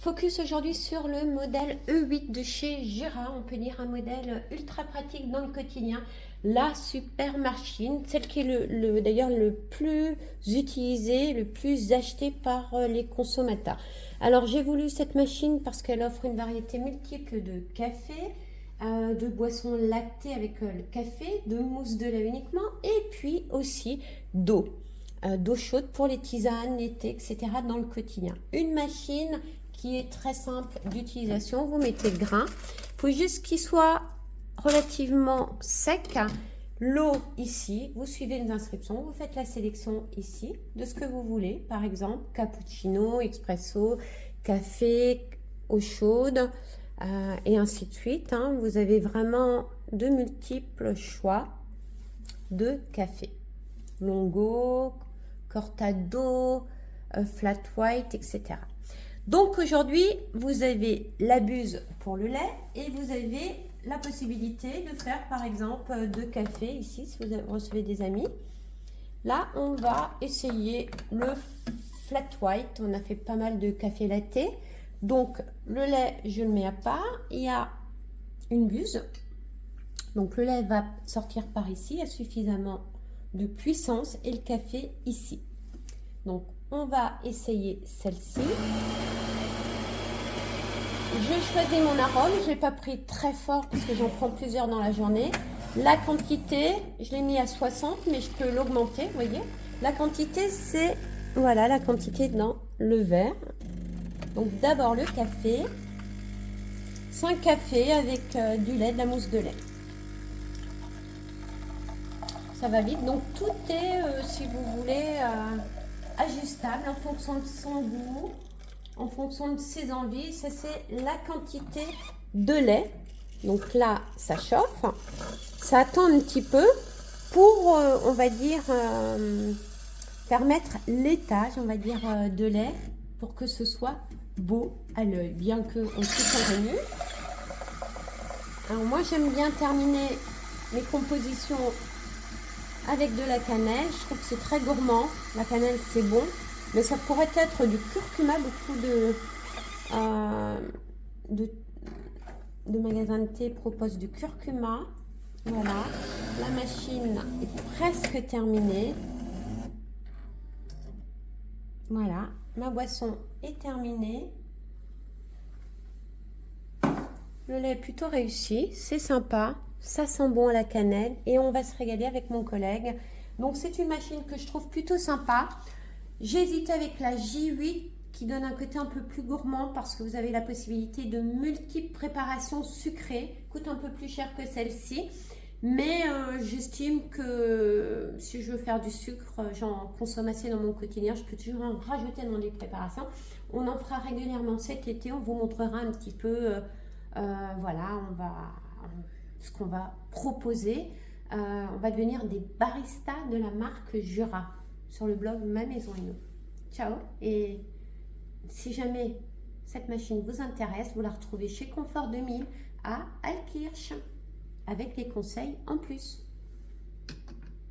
Focus aujourd'hui sur le modèle E8 de chez Jura. On peut dire un modèle ultra pratique dans le quotidien. La super machine, celle qui est d'ailleurs le plus utilisée, le plus acheté par les consommateurs. Alors j'ai voulu cette machine parce qu'elle offre une variété multiple de café, de boissons lactées avec le café, de mousse de lait uniquement et puis aussi d'eau. D'eau chaude pour les tisanes, les thés, etc. dans le quotidien. Une machine qui est très simple d'utilisation. Vous mettez le grain. Il faut juste qu'il soit relativement sec. L'eau ici, vous suivez les instructions, vous faites la sélection ici de ce que vous voulez. Par exemple, cappuccino, expresso, café, eau chaude et ainsi de suite. Vous avez vraiment de multiples choix de café. Longo, cortado, flat white, etc. Donc aujourd'hui, vous avez la buse pour le lait et vous avez la possibilité de faire par exemple deux cafés ici si vous recevez des amis. Là, on va essayer le flat white. On a fait pas mal de café latte. Donc le lait, je le mets à part. Il y a une buse. Donc le lait va sortir par ici. Il y a suffisamment de puissance et le café ici. Donc on va essayer celle-ci. Je choisis mon arôme, je n'ai pas pris très fort parce que j'en prends plusieurs dans la journée. La quantité, je l'ai mis à 60, mais je peux l'augmenter, vous voyez. La quantité, c'est, voilà, la quantité dans le verre. Donc d'abord le café, 5 cafés avec du lait, de la mousse de lait. Ça va vite, donc tout est, si vous voulez, ajustable en fonction de son goût. En fonction de ses envies, ça c'est la quantité de lait. Donc là, ça chauffe. Ça attend un petit peu pour, on va dire, permettre l'étage, on va dire, de lait pour que ce soit beau à l'œil, bien qu'on puisse en revenir. Alors moi, j'aime bien terminer mes compositions avec de la cannelle. Je trouve que c'est très gourmand. La cannelle, c'est bon. Mais ça pourrait être du curcuma. Beaucoup de magasins de thé proposent du curcuma. Voilà. La machine est presque terminée. Voilà. Ma boisson est terminée. Le lait est plutôt réussi. C'est sympa. Ça sent bon à la cannelle. Et on va se régaler avec mon collègue. Donc c'est une machine que je trouve plutôt sympa. J'hésite avec la J8 qui donne un côté un peu plus gourmand parce que vous avez la possibilité de multiples préparations sucrées. Coûte un peu plus cher que celle-ci. Mais j'estime que si je veux faire du sucre, j'en consomme assez dans mon quotidien. Je peux toujours en rajouter dans les préparations. On en fera régulièrement cet été. On vous montrera un petit peu voilà, ce qu'on va proposer. On va devenir des baristas de la marque Jura sur le blog Ma Maison et Nous. Ciao, et si jamais cette machine vous intéresse, vous la retrouvez chez Confort 2000 à Alkirch avec les conseils en plus.